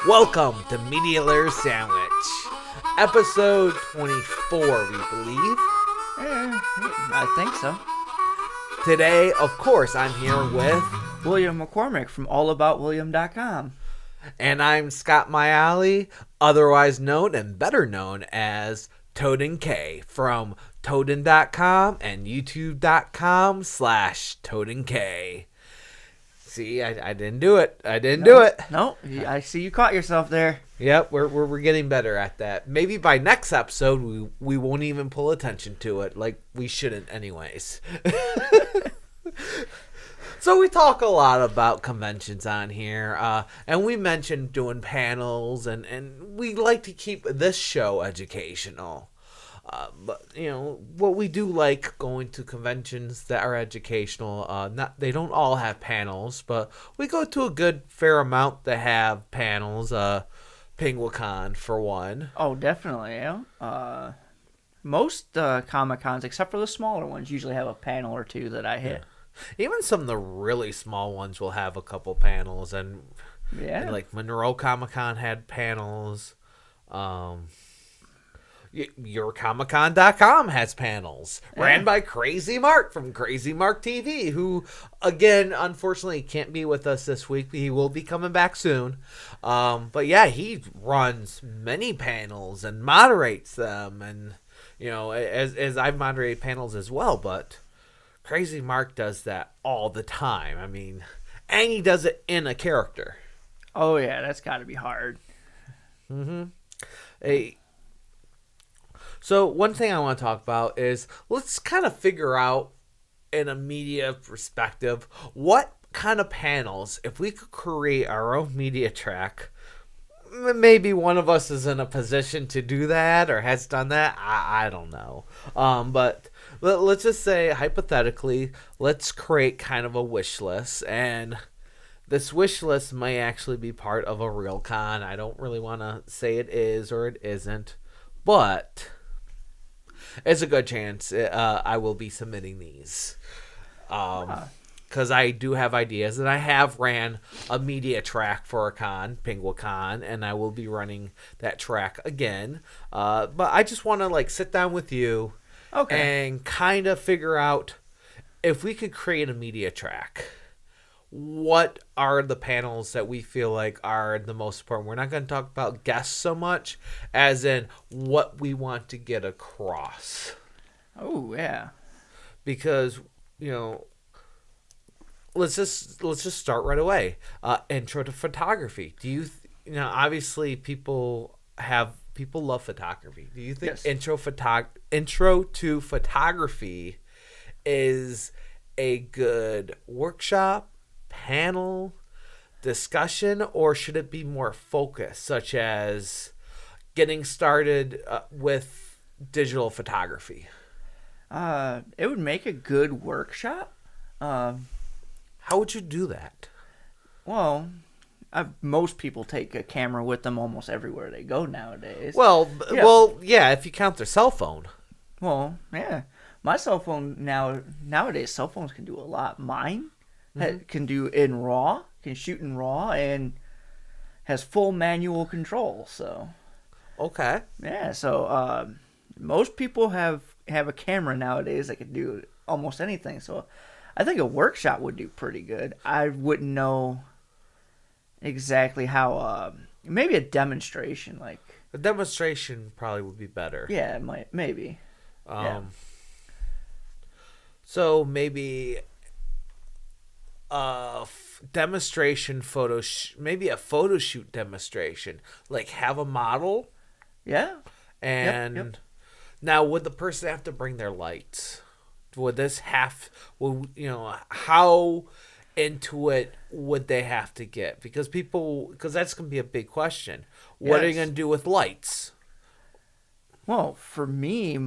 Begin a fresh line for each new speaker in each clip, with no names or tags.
Welcome to Media Layer Sandwich, episode 24, we believe.
I think so.
Today, of course, I'm here with...
William McCormick from allaboutwilliam.com.
And I'm Scott Mayali, otherwise known and better known as Toaden K from Toaden.com and YouTube.com/ToadenK. See, I didn't do it.
No, I see you caught yourself there.
Yep, we're getting better at that. Maybe by next episode we won't even pull attention to it, like we shouldn't anyways. So we talk a lot about conventions on here, and we mentioned doing panels, and we like to keep this show educational. But what we do like going to conventions that are educational. They don't all have panels, but we go to a good fair amount that have panels. Penguicon for one.
Oh, definitely. Yeah. Most Comic Cons, except for the smaller ones, usually have a panel or two that I hit.
Yeah. Even some of the really small ones will have a couple panels, and like Monroe Comic Con had panels. YourComicCon.com has panels ran by Crazy Mark from Crazy Mark TV, who again unfortunately can't be with us this week. He will be coming back soon, but yeah, he runs many panels and moderates them, and as I moderate panels as well. But Crazy Mark does that all the time. I mean, and he does it in a character.
Oh yeah, that's got to be hard.
So one thing I want to talk about is let's kind of figure out in a media perspective what kind of panels, if we could create our own media track, maybe one of us is in a position to do that or has done that. I don't know. But let's just say hypothetically, let's create kind of a wish list, and this wish list may actually be part of a real con. I don't really want to say it is or it isn't, but it's a good chance I will be submitting these. Because I do have ideas, and I have ran a media track for a con, Penguicon, and I will be running that track again. But I just want to sit down with you and kind of figure out if we could create a media track. What are the panels that we feel like are the most important? We're not going to talk about guests so much as in what we want to get across.
Oh yeah,
because let's just start right away. Intro to photography. Do you obviously people love photography. Do you think intro to photography is a good workshop, panel, discussion, or should it be more focused, such as getting started with digital photography?
It would make a good workshop.
How would you do that?
Well, most people take a camera with them almost everywhere they go nowadays.
Well, if you count their cell phone.
Well, yeah. My cell phone nowadays, cell phones can do a lot. Mine can do in RAW, can shoot in RAW, and has full manual control. So,
okay,
yeah. So, most people have a camera nowadays that can do almost anything. So, I think a workshop would do pretty good. I wouldn't know exactly how. Maybe a demonstration,
a demonstration probably would be better.
Yeah, maybe.
So maybe a demonstration maybe a photo shoot demonstration, have a model.
Yeah.
And
yep.
Now, would the person have to bring their lights? Would how into it would they have to get? Because that's going to be a big question. What are you going to do with lights?
Well, for me,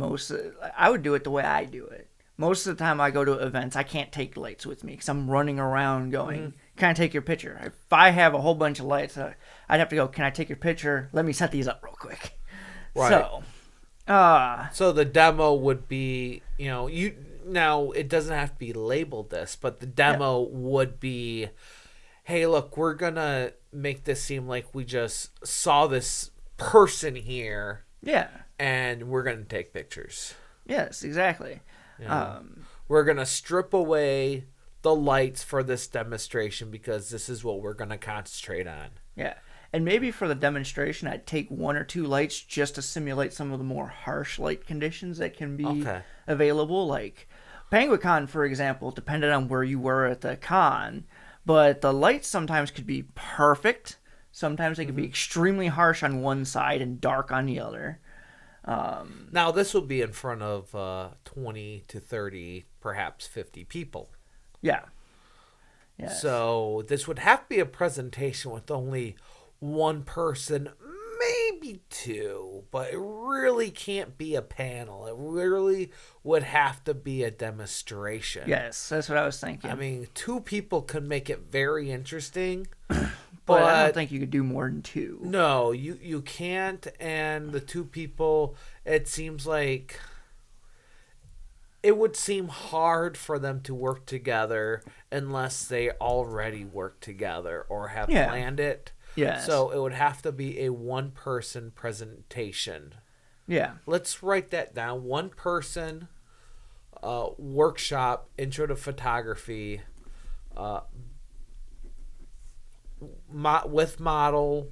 I would do it the way I do it. Most of the time I go to events, I can't take lights with me because I'm running around going, can I take your picture? If I have a whole bunch of lights, I'd have to go, can I take your picture? Let me set these up real quick.
Right. So the demo would be, now it doesn't have to be labeled this, but the demo would be, hey, look, we're gonna make this seem like we just saw this person here
Yeah.
and we're gonna take pictures.
Yes, exactly.
You know, we're gonna strip away the lights for this demonstration because this is what we're gonna concentrate on.
Yeah. And maybe for the demonstration, I'd take one or two lights just to simulate some of the more harsh light conditions that can be available. Like Penguicon, for example, depended on where you were at the con, but the lights sometimes could be perfect. Sometimes they could be extremely harsh on one side and dark on the other.
Now, this will be in front of 20 to 30, perhaps 50 people.
Yeah. Yes.
So this would have to be a presentation with only one person, maybe two, but it really can't be a panel. It really would have to be a demonstration.
Yes, that's what I was thinking.
I mean, two people could make it very interesting.
But I don't think you could do more than two.
No, you can't. And the two people, it seems like it would seem hard for them to work together unless they already work together or have planned it.
Yes.
So it would have to be a one-person presentation.
Yeah.
Let's write that down. One-person workshop, intro to photography, with model,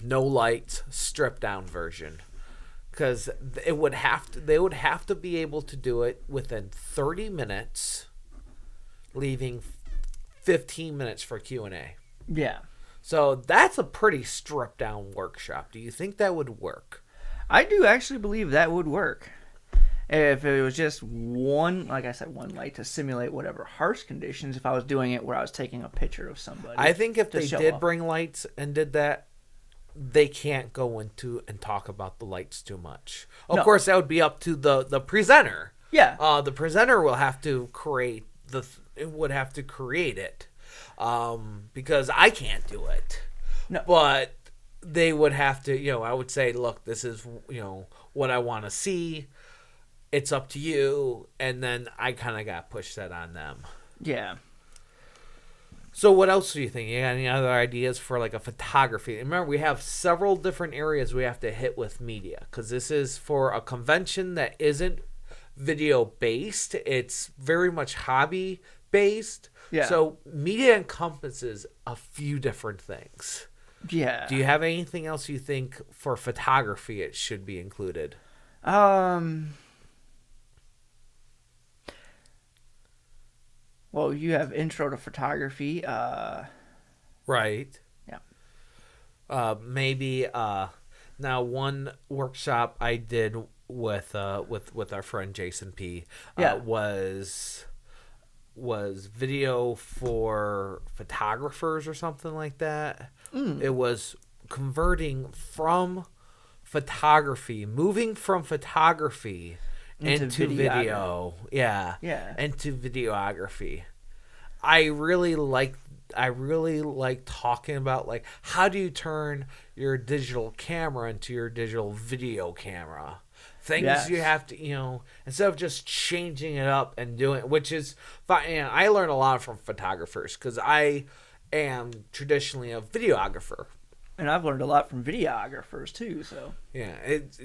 no lights, stripped down version, because they would have to be able to do it within 30 minutes, leaving 15 minutes for Q&A.
Yeah.
So that's a pretty stripped down workshop. Do you think that would work?
I do actually believe that would work. If it was just one, like I said, one light to simulate whatever harsh conditions, if I was doing it where I was taking a picture of somebody.
I think if they did bring lights and did that, they can't go into and talk about the lights too much. Of course, that would be up to the presenter.
Yeah.
The presenter will have to create it. Because I can't do it.
No.
But they would have to, I would say, look, this is, what I want to see. It's up to you. And then I kind of got pushed that on them.
Yeah.
So what else do you think? You got any other ideas for like a photography? Remember, we have several different areas we have to hit with media because this is for a convention that isn't video based. It's very much hobby based.
Yeah.
So media encompasses a few different things.
Yeah.
Do you have anything else you think for photography it should be included?
Well, you have intro to photography.
Right.
Yeah.
Maybe now one workshop I did with our friend Jason P. Was video for photographers or something like that. It was converting from photography, moving from photography into video. Yeah. Into videography. I really like talking about like how do you turn your digital camera into your digital video camera. Things you have to, instead of just changing it up and doing it, which is fine. And I learn a lot from photographers because I am traditionally a videographer.
And I've learned a lot from videographers too. So
yeah, it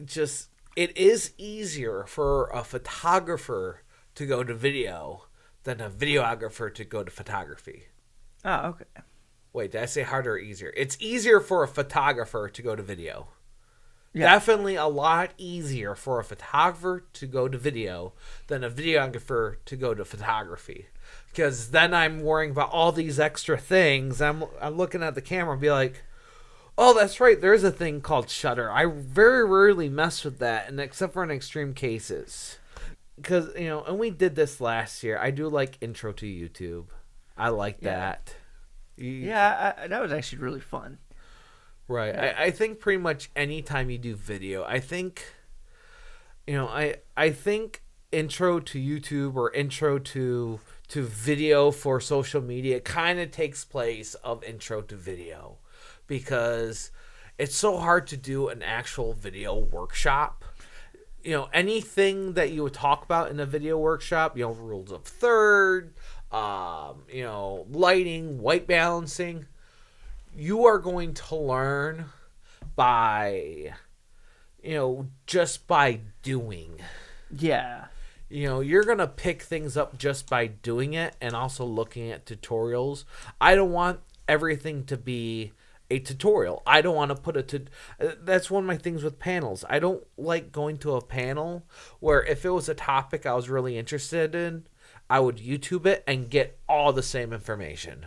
is easier for a photographer to go to video than a videographer to go to photography.
Oh, okay.
Wait, did I say harder or easier? It's easier for a photographer to go to video.
Yeah.
Definitely a lot easier for a photographer to go to video than a videographer to go to photography. Because then I'm worrying about all these extra things. I'm looking at the camera and be like, oh, that's right. There's a thing called shutter. I very rarely mess with that, and except for in extreme cases. Because, and we did this last year. I do like intro to YouTube. I like that.
Yeah, that was actually really fun.
Right.
Yeah.
I think pretty much any time you do video, I think, I think intro to YouTube or intro to video for social media kind of takes place of intro to video because it's so hard to do an actual video workshop. Anything that you would talk about in a video workshop, rules of third, lighting, white balancing. You are going to learn by, just by doing.
Yeah.
You're going to pick things up just by doing it and also looking at tutorials. I don't want everything to be a tutorial. I don't want to put that's one of my things with panels. I don't like going to a panel where if it was a topic I was really interested in, I would YouTube it and get all the same information.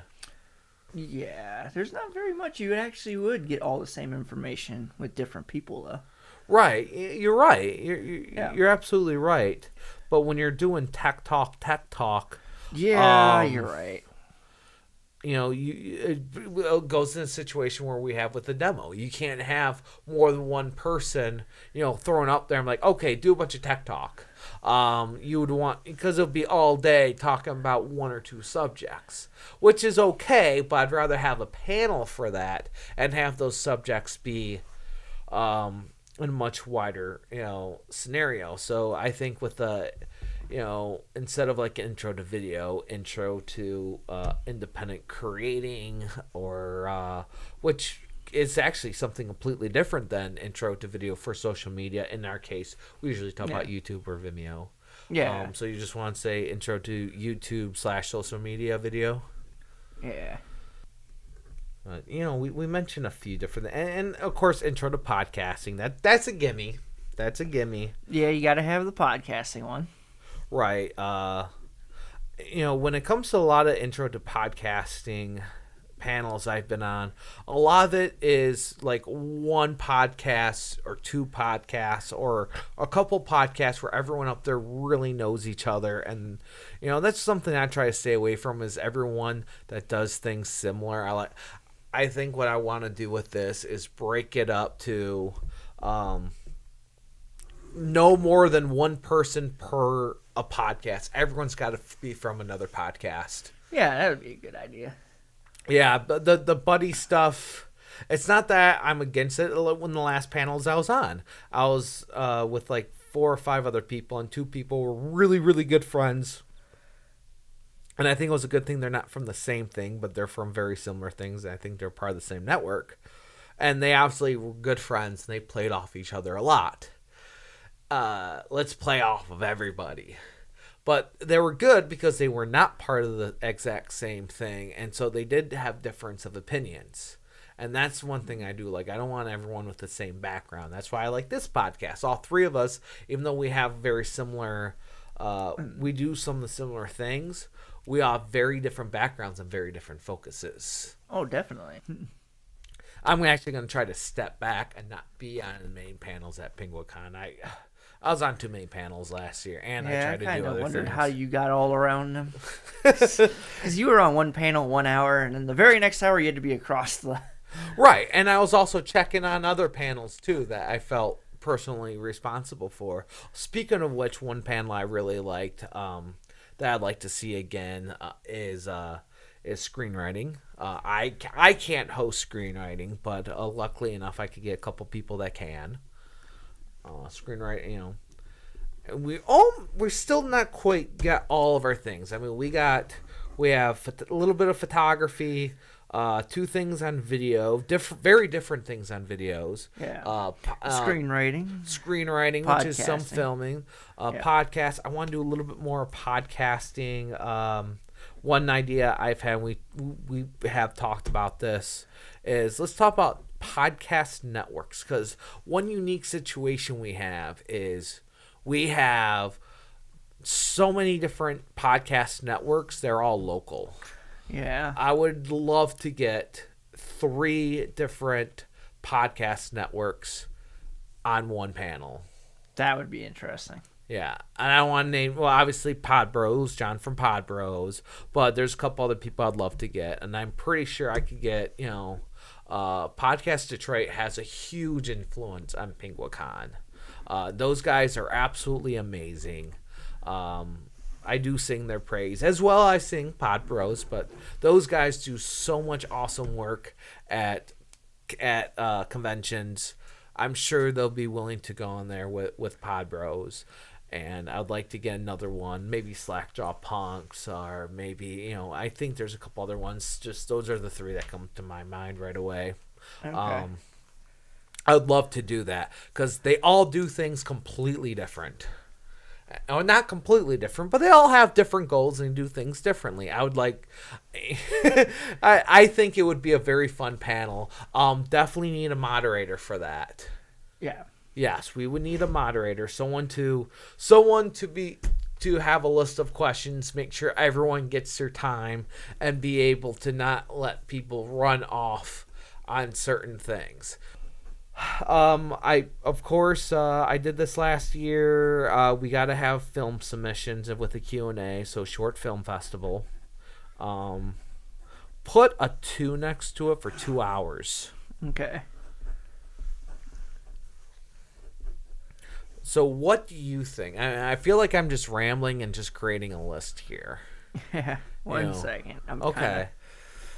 Yeah, there's not very much you actually would get all the same information with different people, though.
Right. You're right. You're absolutely right. But when you're doing tech talk.
Yeah, you're right.
It goes in a situation where we have with the demo. You can't have more than one person, throwing up there. I'm like, okay, do a bunch of tech talk. You would want, because it'll be all day talking about one or two subjects, which is okay, but I'd rather have a panel for that and have those subjects be in a much wider, scenario. So I think with the, instead of like intro to video, intro to independent creating, or which is actually something completely different than intro to video for social media. In our case, we usually talk about YouTube or Vimeo.
Yeah.
So you just want to say intro to YouTube / social media video?
Yeah.
We mentioned a few different, and of course, intro to podcasting. That's a gimme. That's a gimme.
Yeah, you got to have the podcasting one.
Right. When it comes to a lot of intro to podcasting panels I've been on, a lot of it is like one podcast or two podcasts or a couple podcasts where everyone up there really knows each other. And, that's something I try to stay away from, is everyone that does things similar. I think what I want to do with this is break it up to no more than one person per a podcast. Everyone's got to be from another podcast.
Yeah, that would be a good idea.
Yeah, but the buddy stuff, it's not that I'm against it. When the last panels I was on, I was with like 4 or 5 other people, and 2 people were really, really good friends. And I think it was a good thing they're not from the same thing, but they're from very similar things. I think they're part of the same network. And they absolutely were good friends, and they played off each other a lot. Let's play off of everybody. But they were good because they were not part of the exact same thing, and so they did have difference of opinions. And that's one thing I do like. I don't want everyone with the same background. That's why I like this podcast. All 3 of us, even though we have very similar, we do some of the similar things, we all have very different backgrounds and very different focuses.
Oh, definitely.
I'm actually going to try to step back and not be on the main panels at Penguicon. I was on too many panels last year, and I tried to do other things. I wondered
how you got all around them. Because you were on one panel 1 hour, and then the very next hour you had to be across the...
Right, and I was also checking on other panels, too, that I felt personally responsible for. Speaking of which, one panel I really liked, that I'd like to see again, is screenwriting. I can't host screenwriting, but luckily enough, I could get a couple people that can. Screenwriting, we're still not quite got all of our things. I mean, we have a little bit of photography, 2 things on video, very different things on videos.
Yeah. Screenwriting,
which is some filming. Podcast. I want to do a little bit more podcasting. One idea I've had, we have talked about this, is let's talk about podcast networks, because one unique situation we have is we have so many different podcast networks. They're all local.
Yeah.
I would love to get 3 different podcast networks on one panel.
That would be interesting.
Yeah, and I want to name, well, obviously Pod Bros, John from Pod Bros, but there's a couple other people I'd love to get, and I'm pretty sure I could get, Podcast Detroit has a huge influence on Penguicon. Those guys are absolutely amazing. I do sing their praise, as well I sing Pod Bros, but those guys do so much awesome work at conventions. I'm sure they'll be willing to go in there with Pod Bros. And I'd like to get another one, maybe Slackjaw Punks, or maybe, I think there's a couple other ones. Just those are the three that come to my mind right away.
Okay.
I would love to do that because they all do things completely different. Or not completely different, but they all have different goals and do things differently. I would like, I think it would be a very fun panel. Definitely need a moderator for that.
Yeah.
Yes, we would need a moderator, someone to have a list of questions, make sure everyone gets their time, and be able to not let people run off on certain things. I did this last year. We got to have film submissions with a Q&A, so short film festival. Put a 2 next to it for 2 hours.
Okay.
So what do you think? I feel like I'm just rambling and just creating a list here.
Yeah. One second.
Okay.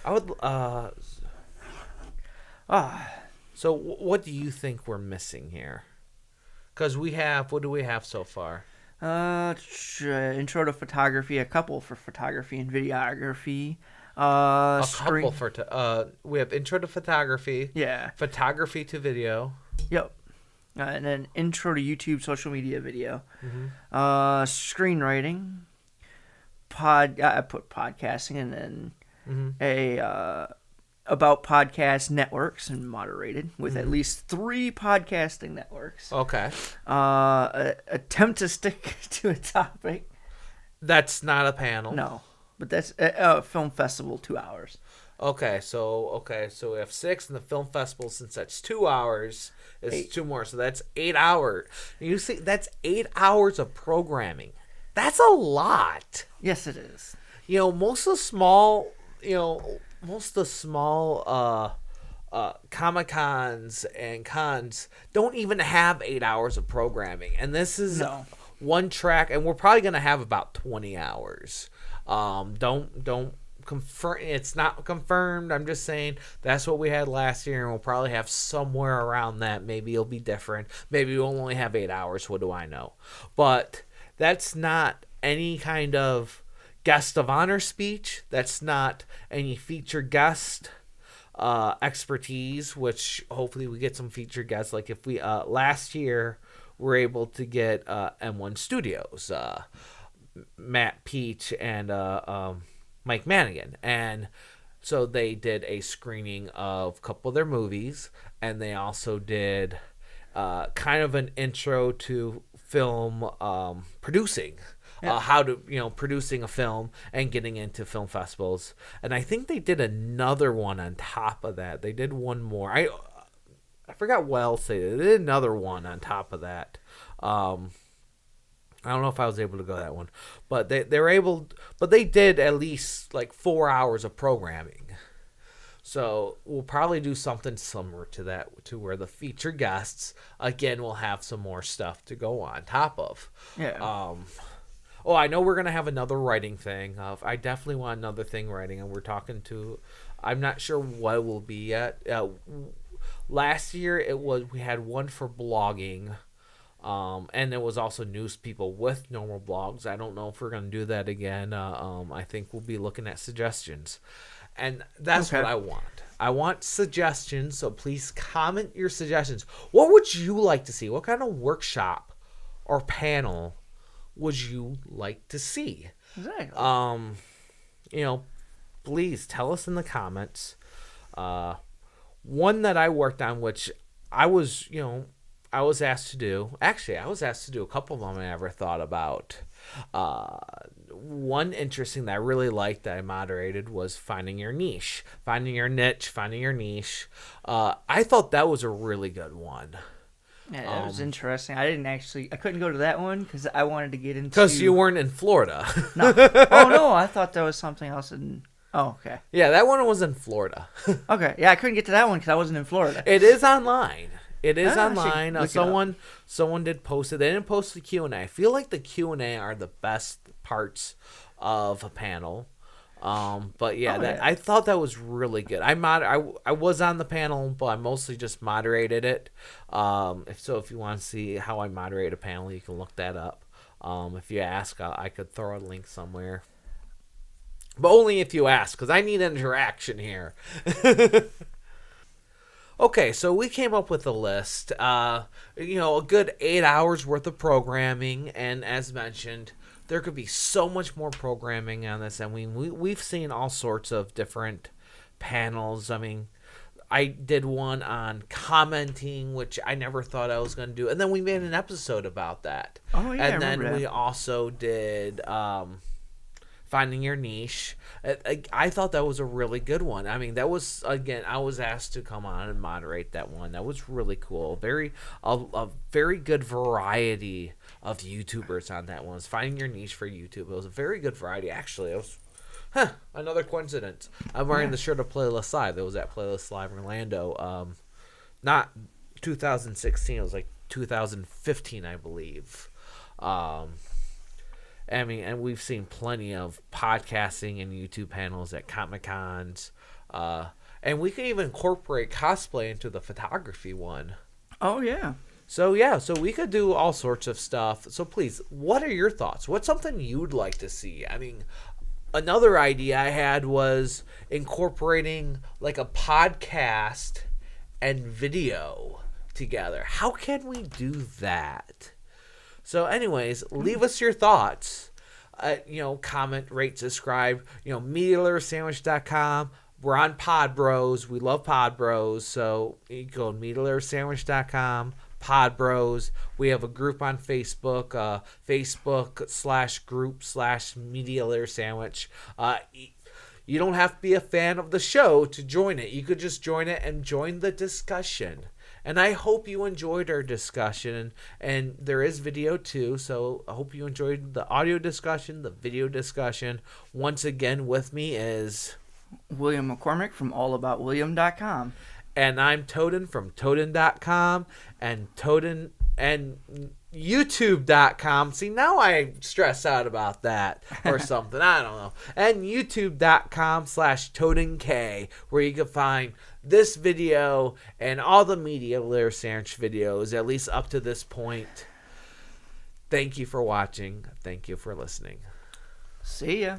I would. So what do you think we're missing here? Because what do we have so far?
Intro to photography, a couple for photography and videography.
Couple for we have intro to photography.
Yeah.
Photography to video.
Yep. And then intro to YouTube social media video.
Mm-hmm.
Screenwriting. I put podcasting, and then about podcast networks and moderated with at least 3 podcasting networks.
Okay.
Attempt to stick to a topic.
That's not a panel.
No, but that's a film festival, 2 hours.
Okay, so we have 6 in the film festival. Since that's 2 hours, it's
8.
2 more, so that's 8 hours. You see, that's 8 hours of programming. That's a lot.
Yes, it is.
Most of the small, Comic-Cons and cons don't even have 8 hours of programming, and this is one track, and we're probably gonna have about 20 hours. Don't confirm. It's not confirmed. I'm just saying that's what we had last year, and we'll probably have somewhere around that. Maybe it'll be different. Maybe we'll only have 8 hours. What do I know? But that's not any kind of guest of honor speech. That's not any featured guest expertise, which hopefully we get some featured guests. Like if we last year were able to get M1 Studios, Matt Peach and Mike Manigan, and so they did a screening of a couple of their movies, and they also did kind of an intro to film producing. How to producing a film and getting into film festivals, and I think they did another one on top of that. They did one more. I forgot what else they did. They did another one on top of that. I don't know if I was able to go that one, but they did at least like 4 hours of programming. So we'll probably do something similar to that, to where the featured guests again will have some more stuff to go on top of.
Yeah.
I know we're going to have another writing thing. I definitely want another thing writing, and we're talking to... I'm not sure what it will be yet. Last year, we had one for blogging, and there was also news people with normal blogs. I don't know if we're going to do that again. I think we'll be looking at suggestions. And that's what I want. I want suggestions, so please comment your suggestions. What would you like to see? What kind of workshop or panel would you like to see?
Exactly.
Please tell us in the comments. One that I worked on, which I was asked to do. Actually, I was asked to do a couple of them I never thought about. One interesting that I really liked that I moderated was finding your niche, finding your niche, finding your niche. I thought that was a really good one.
Yeah, that was interesting. I couldn't go to that one because I wanted to get into...
Because you weren't in Florida.
No. Oh, no, I thought there was something else in... Oh, okay.
Yeah, that one was in Florida.
Okay, yeah, I couldn't get to that one because I wasn't in Florida.
It is online. It is online.
Someone
did post it. They didn't post the Q&A. I feel like the Q&A are the best parts of a panel. But yeah, I thought that was really good. I was on the panel, but I mostly just moderated it. If you want to see how I moderate a panel, you can look that up. If you ask, I could throw a link somewhere. But only if you ask, because I need interaction here. Okay, so we came up with a list. A good 8 hours worth of programming, and as mentioned, there could be so much more programming on this. And we've seen all sorts of different panels. I mean, I did one on commenting, which I never thought I was going to do, and then we made an episode about that.
Oh yeah,
and
I
then
remember
we
that.
also did finding your niche. I thought that was a really good one. I mean, that was, again, I was asked to come on and moderate that one. That was really cool. A very good variety of YouTubers on that one. It was finding your niche for YouTube. It was a very good variety, actually. It was another coincidence. I'm wearing the shirt of Playlist Live. That was at Playlist Live Orlando. Not 2016. It was like 2015, I believe. I mean, and we've seen plenty of podcasting and YouTube panels at Comic Cons. And we can even incorporate cosplay into the photography one.
Oh yeah.
So we could do all sorts of stuff. So please, what are your thoughts? What's something you'd like to see? I mean, another idea I had was incorporating like a podcast and video together. How can we do that? So anyways, leave us your thoughts. Comment, rate, subscribe. MediaLitterSandwich.com. We're on Pod Bros. We love Pod Bros. So you go to MediaLitterSandwich.com. Pod Bros. We have a group on Facebook. Facebook/group/Media Litter Sandwich. You don't have to be a fan of the show to join it. You could just join it and join the discussion. And I hope you enjoyed our discussion. And there is video too, so I hope you enjoyed the audio discussion, the video discussion. Once again, with me is
William McCormick from allaboutwilliam.com.
And I'm Toaden from Toaden.com and Toaden and YouTube.com. See, now I stress out about that or something. I don't know. And YouTube.com/ToadenK, where you can find this video and all the Media Litter Sandwich videos, at least up to this point. Thank you for watching. Thank you for listening.
See ya.